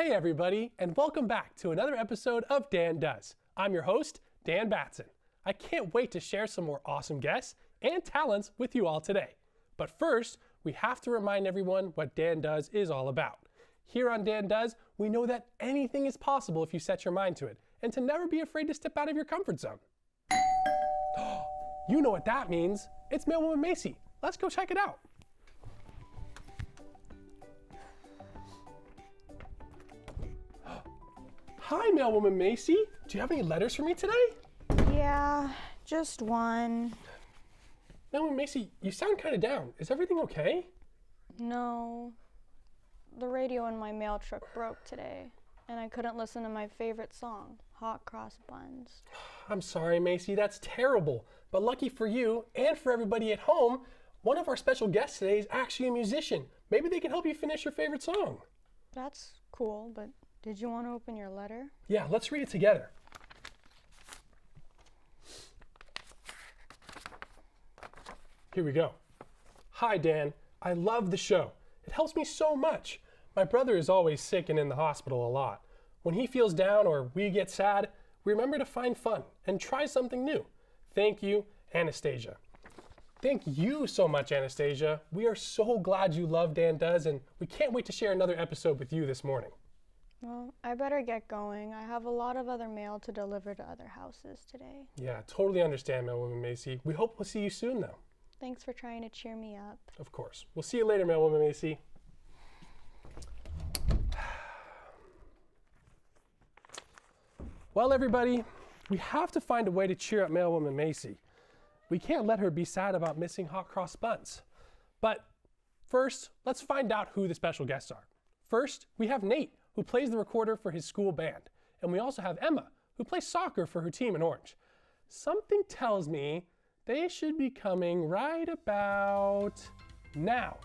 Hey everybody, and welcome back to another episode of Dan Does. I'm your host, Dan Batson. I can't wait to share some more awesome guests and talents with you all today. But first, we have to remind everyone what Dan Does is all about. Here on Dan Does, we know that anything is possible if you set your mind to it, and to never be afraid to step out of your comfort zone. You know what that means. It's Mailwoman Macy. Let's go check it out. Hi, Mailwoman Macy. Do you have any letters for me today? Yeah, just one. Mailwoman Macy, you sound kind of down. Is everything okay? No. The radio in my mail truck broke today, and I couldn't listen to my favorite song, Hot Cross Buns. I'm sorry, Macy. That's terrible. But lucky for you and for everybody at home, one of our special guests today is actually a musician. Maybe they can help you finish your favorite song. That's cool, but did you want to open your letter? Yeah, let's read it together. Here we go. Hi, Dan. I love the show. It helps me so much. My brother is always sick and in the hospital a lot. When he feels down or we get sad, we remember to find fun and try something new. Thank you, Anastasia. Thank you so much, Anastasia. We are so glad you love Dan Does, and we can't wait to share another episode with you this morning. Well, I better get going. I have a lot of other mail to deliver to other houses today. Yeah, totally understand, Mailwoman Macy. We hope we'll see you soon, though. Thanks for trying to cheer me up. Of course. We'll see you later, Mailwoman Macy. Well, everybody, we have to find a way to cheer up Mailwoman Macy. We can't let her be sad about missing Hot Cross Buns. But first, let's find out who the special guests are. First, we have Nate, who plays the recorder for his school band. And we also have Emma, who plays soccer for her team in Orange. Something tells me they should be coming right about now.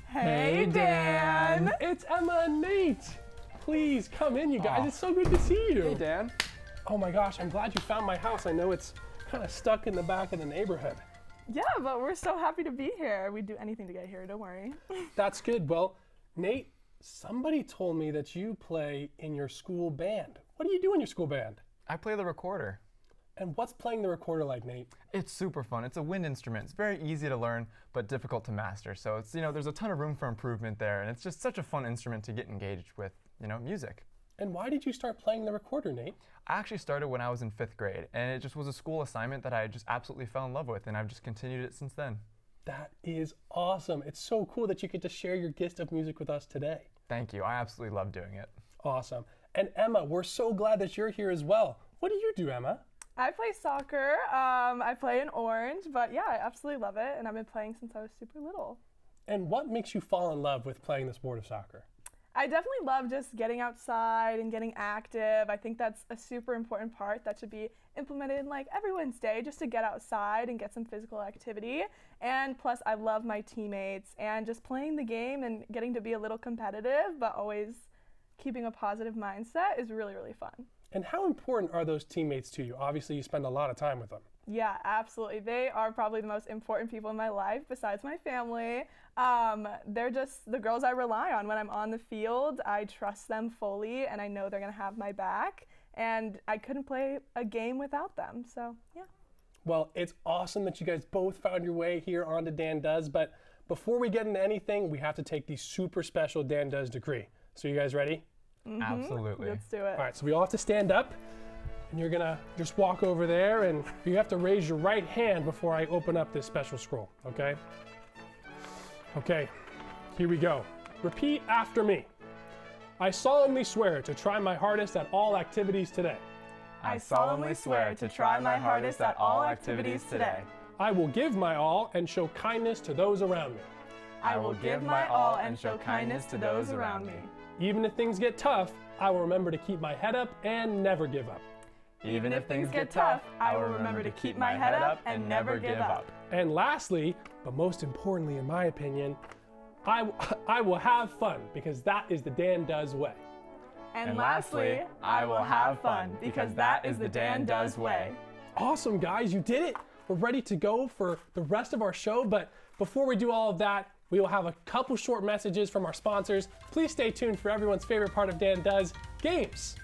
Hey, Dan! It's Emma and Nate. Please come in, you guys. It's so good to see you. Hey, Dan. Oh my gosh, I'm glad you found my house. I know it's kind of stuck in the back of the neighborhood. Yeah, but we're so happy to be here. We'd do anything to get here, don't worry. That's good. Well, Nate, somebody told me that you play in your school band. What do you do in your school band? I play the recorder. And what's playing the recorder like, Nate? It's super fun. It's a wind instrument. It's very easy to learn, but difficult to master. So it's, there's a ton of room for improvement there, and it's just such a fun instrument to get engaged with, music. And why did you start playing the recorder, Nate? I actually started when I was in 5th grade, and it just was a school assignment that I just absolutely fell in love with, and I've just continued it since then. That is awesome. It's so cool that you get to share your gift of music with us today. Thank you. I absolutely love doing it. Awesome. And Emma, we're so glad that you're here as well. What do you do, Emma? I play soccer. I play in Orange, but yeah, I absolutely love it, and I've been playing since I was super little. And what makes you fall in love with playing the sport of soccer? I definitely love just getting outside and getting active. I think that's a super important part that should be implemented in every Wednesday, just to get outside and get some physical activity. And plus, I love my teammates, and just playing the game and getting to be a little competitive, but always keeping a positive mindset is really, really fun. And how important are those teammates to you? Obviously, you spend a lot of time with them. Yeah, absolutely. They are probably the most important people in my life besides my family. They're just the girls I rely on when I'm on the field. I trust them fully, and I know they're going to have my back. And I couldn't play a game without them. So, yeah. Well, it's awesome that you guys both found your way here onto Dan Does. But before we get into anything, we have to take the super special Dan Does decree. So you guys ready? Mm-hmm. Absolutely. Let's do it. All right, so we all have to stand up. And you're gonna just walk over there, and you have to raise your right hand before I open up this special scroll, okay? Okay, here we go. Repeat after me. I solemnly swear to try my hardest at all activities today. I solemnly swear to try my hardest at all activities today. I will give my all and show kindness to those around me. I will give my all and show kindness to those around me. Even if things get tough, I will remember to keep my head up and never give up. Even if things get tough, I will remember to keep my head up and never give up. And lastly, but most importantly in my opinion, I will have fun, because that is the Dan Does way. And lastly, I will have fun, because that is the Dan Does way. Awesome, guys, you did it. We're ready to go for the rest of our show, but before we do all of that, We will have a couple short messages from our sponsors. Please stay tuned for everyone's favorite part of Dan Does, games.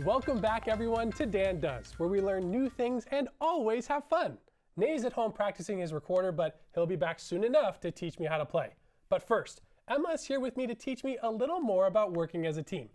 Welcome back, everyone, to Dan Does, where we learn new things and always have fun. Nay's at home practicing his recorder, but he'll be back soon enough to teach me how to play. But first, Emma is here with me to teach me a little more about working as a team.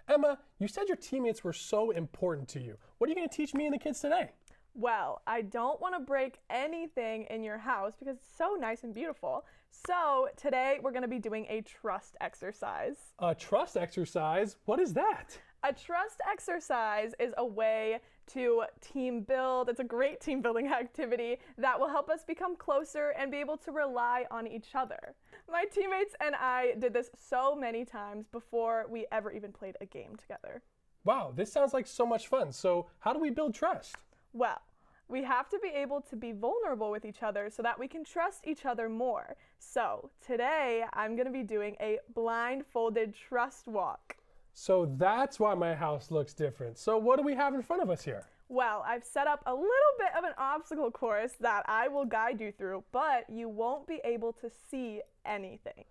Emma, you said your teammates were so important to you. What are you going to teach me and the kids today? Well, I don't want to break anything in your house because it's so nice and beautiful. So today we're going to be doing a trust exercise. A trust exercise? What is that? A trust exercise is a way to team build. It's a great team building activity that will help us become closer and be able to rely on each other. My teammates and I did this so many times before we ever even played a game together. Wow, this sounds like so much fun. So how do we build trust? Well, we have to be able to be vulnerable with each other so that we can trust each other more. So today I'm going to be doing a blindfolded trust walk. So that's why my house looks different. So what do we have in front of us here? Well, I've set up a little bit of an obstacle course that I will guide you through, but you won't be able to see anything.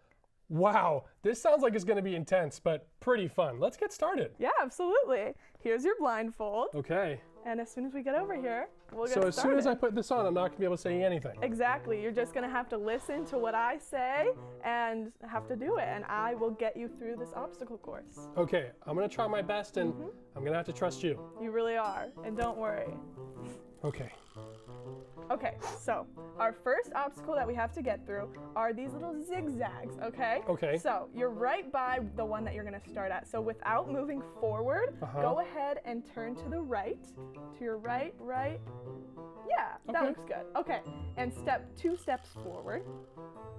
Wow, this sounds like it's going to be intense, but pretty fun. Let's get started. Yeah, absolutely. Here's your blindfold. Okay. And as soon as we get over here, we'll get So started. as soon as I put this on, I'm not going to be able to say anything. Exactly. You're just going to have to listen to what I say and have to do it. And I will get you through this obstacle course. Okay, I'm going to try my best, and I'm going to have to trust you. You really are. And don't worry. Okay. Okay, so our first obstacle that we have to get through are these little zigzags, okay? Okay. So you're right by the one that you're gonna start at. So without moving forward, go ahead and turn to the right. To your right. Yeah, that Okay. looks good. Okay, and step 2 steps forward.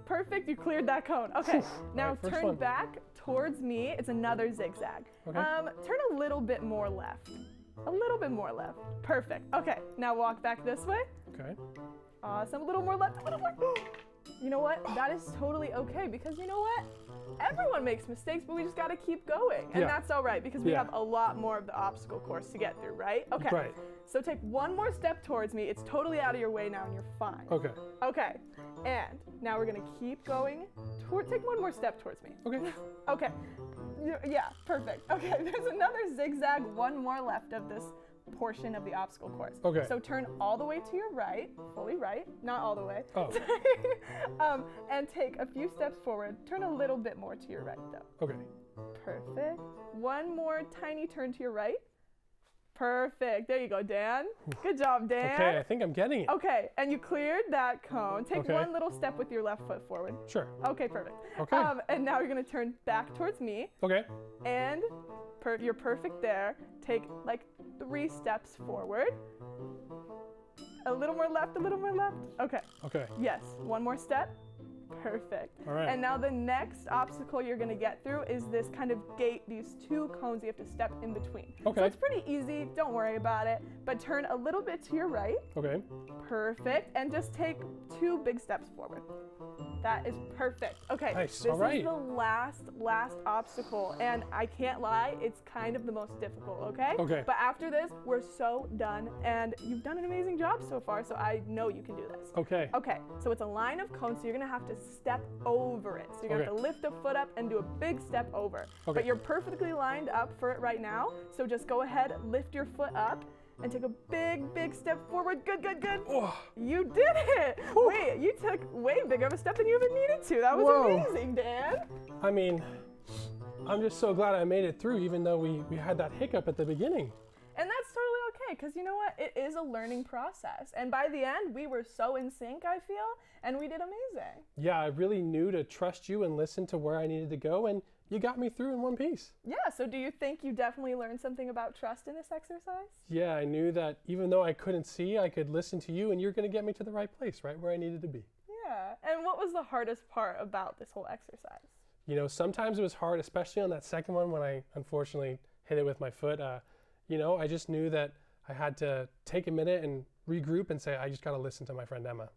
Perfect, you cleared that cone. Okay, now Alright, first turn one. back towards me. It's another zigzag. Okay. Turn a little bit more left. A little bit more left. Perfect. Okay, now walk back this way. Okay. Awesome. A little more left, a little more. You know what? That is totally okay because you know what? Everyone makes mistakes, but we just got to keep going. And Yeah. that's all right because we Yeah. have a lot more of the obstacle course to get through, right? Okay. Right. So take one more step towards me. It's totally out of your way now and you're fine. Okay. Okay. And now we're going to keep going. Take one more step towards me. Okay. Okay. Yeah, perfect. Okay, there's another zigzag, one more left of this portion of the obstacle course. Okay. So turn all the way to your right, fully right, not all the way. Oh. And take a few steps forward. Turn a little bit more to your right though. Okay. Perfect. One more tiny turn to your right. Perfect. There you go, Dan. Good job, Dan. Okay, I think I'm getting it. Okay, and you cleared that cone. Take Okay. one little step with your left foot forward. Sure. Okay, perfect. Okay. And now you're gonna turn back towards me. Okay. And you're perfect there. Take like 3 steps forward. A little more left, a little more left. Okay, Okay. yes, one more step. Perfect. All right. And now the next obstacle you're gonna get through is this kind of gate, these 2 cones you have to step in between. Okay. So it's pretty easy, don't worry about it. But turn a little bit to your right. Okay. Perfect. And just take 2 big steps forward. That is perfect. Okay, Nice, this all right. is the last obstacle, and I can't lie, it's kind of the most difficult, okay? Okay. But after this, we're so done, and you've done an amazing job so far, so I know you can do this. Okay. Okay, so it's a line of cones, so you're gonna have to step over it. So you're gonna have to lift a foot up and do a big step over. Okay. But you're perfectly lined up for it right now, so just go ahead, lift your foot up, and take a big step forward. Good. Oh, You did it! Wait, you took way bigger of a step than you even needed to. That was Whoa. amazing, Dan. I mean, I'm just so glad I made it through, even though we had that hiccup at the beginning. And that's totally okay, because you know what? It is a learning process. And by the end, we were so in sync, I feel, and we did amazing. Yeah, I really knew to trust you and listen to where I needed to go, and you got me through in one piece. Yeah, so do you think you definitely learned something about trust in this exercise? Yeah, I knew that even though I couldn't see, I could listen to you, and you're going to get me to the right place, right where I needed to be. Yeah. And what was the hardest part about this whole exercise? You know, sometimes it was hard, especially on that second one when I unfortunately hit it with my foot. You know, I just knew that I had to take a minute and regroup and say, I just got to listen to my friend Emma.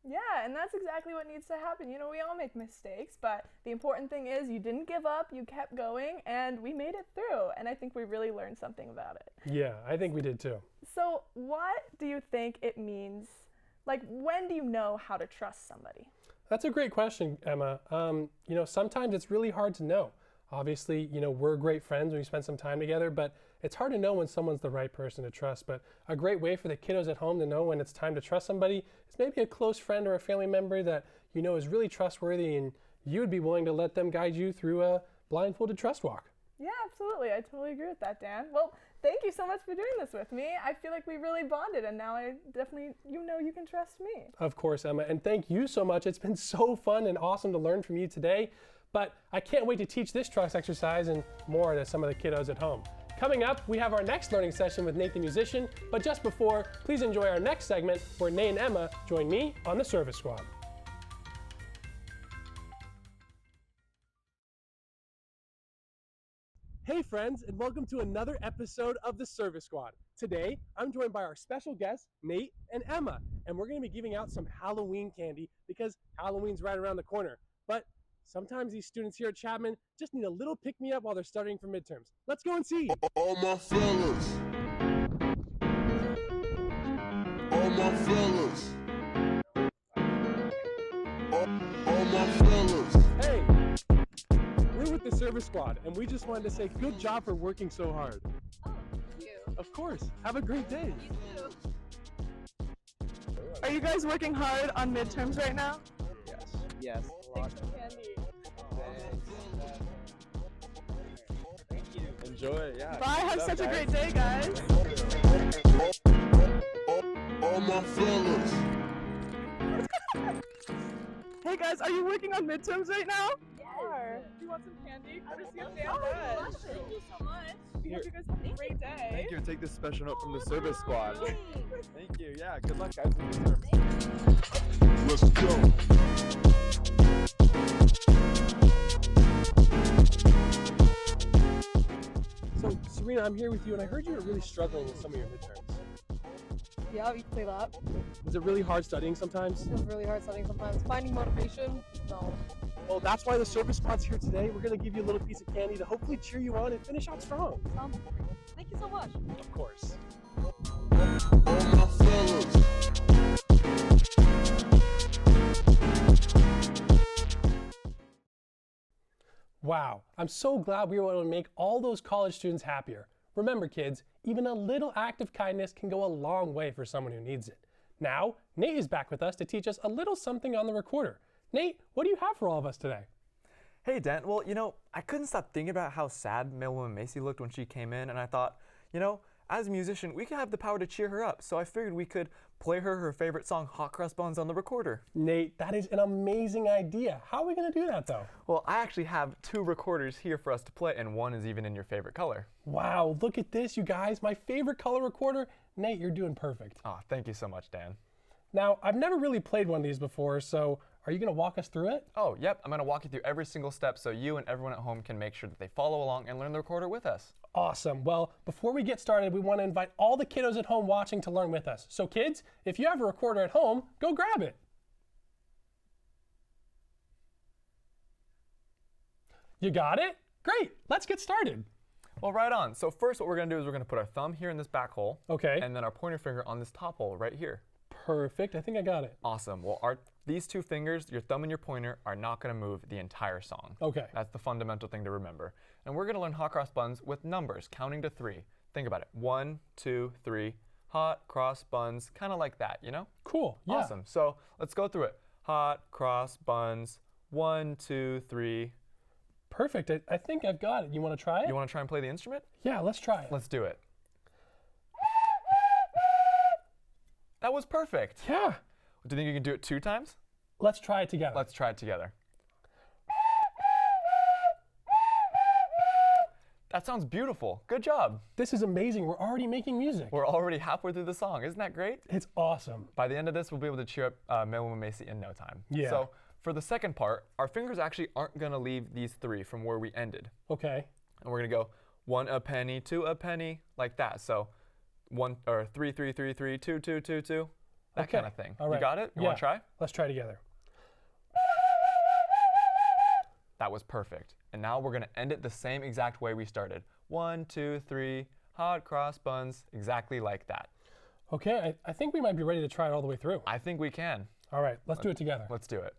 Yeah, and that's exactly what needs to happen. You know, we all make mistakes, but the important thing is you didn't give up, you kept going, and we made it through. And I think we really learned something about it. Yeah, I think we did too. So, what do you think it means? Like, when do you know how to trust somebody? That's a great question, Emma. Sometimes it's really hard to know. Obviously, we're great friends when we spend some time together, but it's hard to know when someone's the right person to trust. But a great way for the kiddos at home to know when it's time to trust somebody is maybe a close friend or a family member that you know is really trustworthy and you would be willing to let them guide you through a blindfolded trust walk. Yeah, absolutely. I totally agree with that, Dan. Well, thank you so much for doing this with me. I feel like we really bonded, and now I definitely, you can trust me. Of course, Emma, and thank you so much. It's been so fun and awesome to learn from you today, but I can't wait to teach this trust exercise and more to some of the kiddos at home. Coming up, we have our next learning session with Nate the musician, but just before, please enjoy our next segment where Nate and Emma join me on the Service Squad. Hey friends, and welcome to another episode of the Service Squad. Today, I'm joined by our special guests, Nate and Emma, and we're going to be giving out some Halloween candy because Halloween's right around the corner. But sometimes these students here at Chapman just need a little pick-me-up while they're studying for midterms. Let's go and see. All my fellas. All my fellas. All my fellas. Hey, we're with the Service Squad, and we just wanted to say good job for working so hard. Oh, thank you. Of course. Have a great day. You too. Are you guys working hard on midterms right now? Yes. Thanks for candy. Enjoy, yeah. Bye, have such a great day, guys. All my fellas. Hey guys, are you working on midterms right now? Yes. Do you want some candy? Courtesy of Dan. Gosh, thank you so much. We hope you guys have a great day. Thank you, and take this special note from the service squad. Thanks. Thank you, yeah. Good luck, guys. with the midterms. Let's go. So, Serena, I'm here with you, and I heard you were really struggling with some of your midterms. Yeah, we can say that. Was it really hard studying sometimes? It was really hard studying sometimes. Finding motivation, no. Well, that's why the Service Squad's here today. We're going to give you a little piece of candy to hopefully cheer you on and finish out strong. Thank you so much. Of course. All my fellas. Wow, I'm so glad we were able to make all those college students happier. Remember, kids, even a little act of kindness can go a long way for someone who needs it. Now, Nate is back with us to teach us a little something on the recorder. Nate, what do you have for all of us today? Hey, Dent. Well, I couldn't stop thinking about how sad Mailwoman Macy looked when she came in, and I thought, as a musician, we could have the power to cheer her up, so I figured we could play her favorite song, Hot Cross Buns, on the recorder. Nate, that is an amazing idea. How are we going to do that, though? Well, I actually have 2 recorders here for us to play, and one is even in your favorite color. Wow, look at this, you guys. My favorite color recorder. Nate, you're doing perfect. Oh, thank you so much, Dan. Now, I've never really played one of these before, so are you going to walk us through it? Oh, yep. I'm going to walk you through every single step so you and everyone at home can make sure that they follow along and learn the recorder with us. Awesome. Well, before we get started, we want to invite all the kiddos at home watching to learn with us. So kids, if you have a recorder at home, go grab it. You got it? Great. Let's get started. Well, right on. So first what we're going to do is we're going to put our thumb here in this back hole. Okay. And then our pointer finger on this top hole right here. Perfect. I think I got it. Awesome. Well, these 2 fingers, your thumb and your pointer, are not going to move the entire song. Okay. That's the fundamental thing to remember. And we're going to learn hot cross buns with numbers, counting to 3. Think about it. 1, 2, 3. Hot cross buns, kind of like that, Cool. Yeah. Awesome. So let's go through it. Hot cross buns. 1, 2, 3. Perfect. I think I've got it. You want to try it? You want to try and play the instrument? Yeah, let's try it. Let's do it. That was perfect. Yeah. Do you think you can do it 2 times? Let's try it together. Let's try it together. That sounds beautiful. Good job. This is amazing. We're already making music. We're already halfway through the song. Isn't that great? It's awesome. By the end of this, we'll be able to cheer up Mailwoman Macy in no time. Yeah. So for the second part, our fingers actually aren't going to leave these 3 from where we ended. Okay. And we're going to go 1 a penny, 2 a penny, like that. So 1 or 3 3 3 3 2 2 2 2. That Okay. kind of thing. All You right. got it? You Yeah. want to try? Let's try together. That was perfect. And now we're going to end it the same exact way we started. 1 2 3 hot cross buns, exactly like that. Okay, I think we might be ready to try it all the way through. I think we can. All right, let's do it together. Let's do it.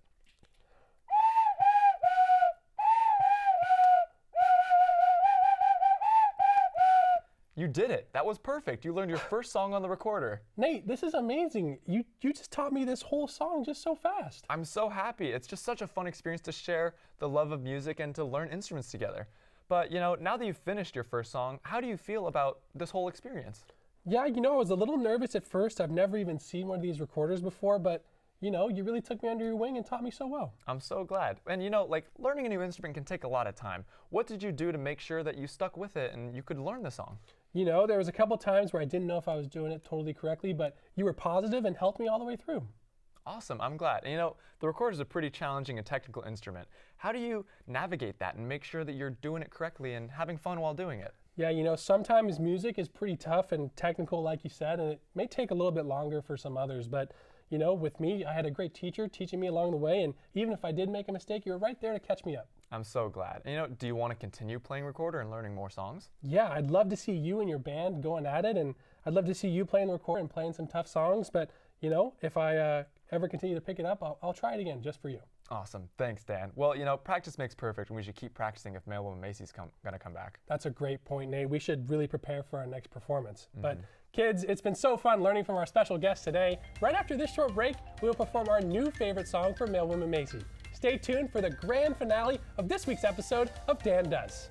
You did it. That was perfect. You learned your first song on the recorder. Nate, this is amazing. You just taught me this whole song just so fast. I'm so happy. It's just such a fun experience to share the love of music and to learn instruments together. But, now that you've finished your first song, how do you feel about this whole experience? Yeah, I was a little nervous at first. I've never even seen one of these recorders before, but you really took me under your wing and taught me so well. I'm so glad. And learning a new instrument can take a lot of time. What did you do to make sure that you stuck with it and you could learn the song? There was a couple times where I didn't know if I was doing it totally correctly, but you were positive and helped me all the way through. Awesome, I'm glad. And the recorder is a pretty challenging and technical instrument. How do you navigate that and make sure that you're doing it correctly and having fun while doing it? Yeah, sometimes music is pretty tough and technical, like you said, and it may take a little bit longer for some others, but with me, I had a great teacher teaching me along the way, and even if I did make a mistake, you were right there to catch me up. I'm so glad. And do you want to continue playing recorder and learning more songs? Yeah, I'd love to see you and your band going at it, and I'd love to see you playing the recorder and playing some tough songs, but if I ever continue to pick it up, I'll try it again just for you. Awesome, thanks Dan. Well, practice makes perfect and we should keep practicing if Male Woman Macy's gonna come back. That's a great point, Nate. We should really prepare for our next performance. But kids, it's been so fun learning from our special guest today. Right after this short break, we will perform our new favorite song for Male Woman Macy. Stay tuned for the grand finale of this week's episode of Dan Does.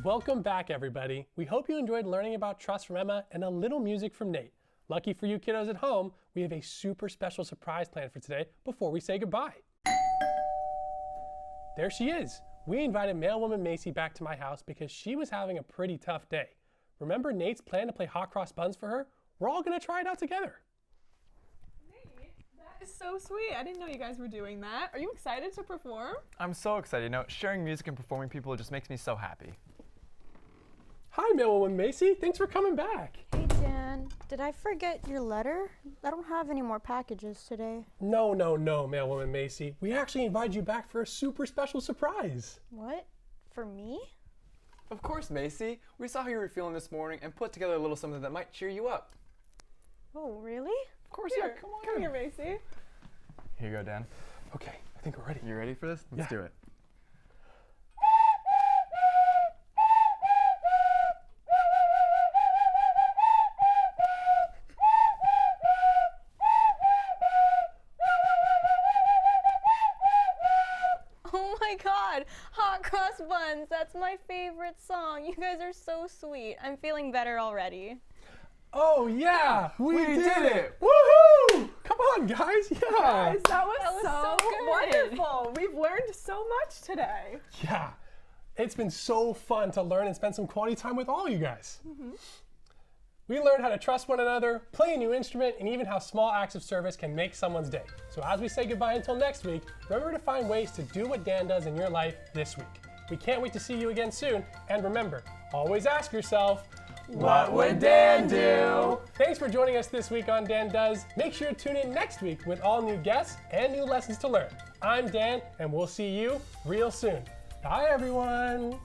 Welcome back, everybody. We hope you enjoyed learning about Trust from Emma and a little music from Nate. Lucky for you kiddos at home, we have a super special surprise planned for today before we say goodbye. There she is. We invited Male Woman Macy back to my house because she was having a pretty tough day. Remember Nate's plan to play hot cross buns for her? We're all gonna try it out together. That is so sweet. I didn't know you guys were doing that. Are you excited to perform? I'm so excited. Sharing music and performing people just makes me so happy. Hi, Male Woman Macy. Thanks for coming back. Hey, Dan, did I forget your letter? I don't have any more packages today. No, Male Woman Macy. We actually invited you back for a super special surprise. What? For me? Of course, Macy. We saw how you were feeling this morning and put together a little something that might cheer you up. Oh, really? Of course, Here, come here, Macy. Here you go, Dan. Okay, I think we're ready. You ready for this? Let's do it. Oh my god, hot cross buns. That's my favorite song. You guys are so sweet. I'm feeling better already. Oh yeah, we did it! Woohoo! Come on, guys. Yeah. Guys, that was was so so good. wonderful. We've learned so much today. Yeah. It's been so fun to learn and spend some quality time with all you guys. We learned how to trust one another, play a new instrument, and even how small acts of service can make someone's day. So as we say goodbye until next week, remember to find ways to do what Dan does in your life this week. We can't wait to see you again soon. And remember, always ask yourself, what would Dan do? Thanks for joining us this week on Dan Does. Make sure to tune in next week with all new guests and new lessons to learn. I'm Dan, and we'll see you real soon. Bye, everyone.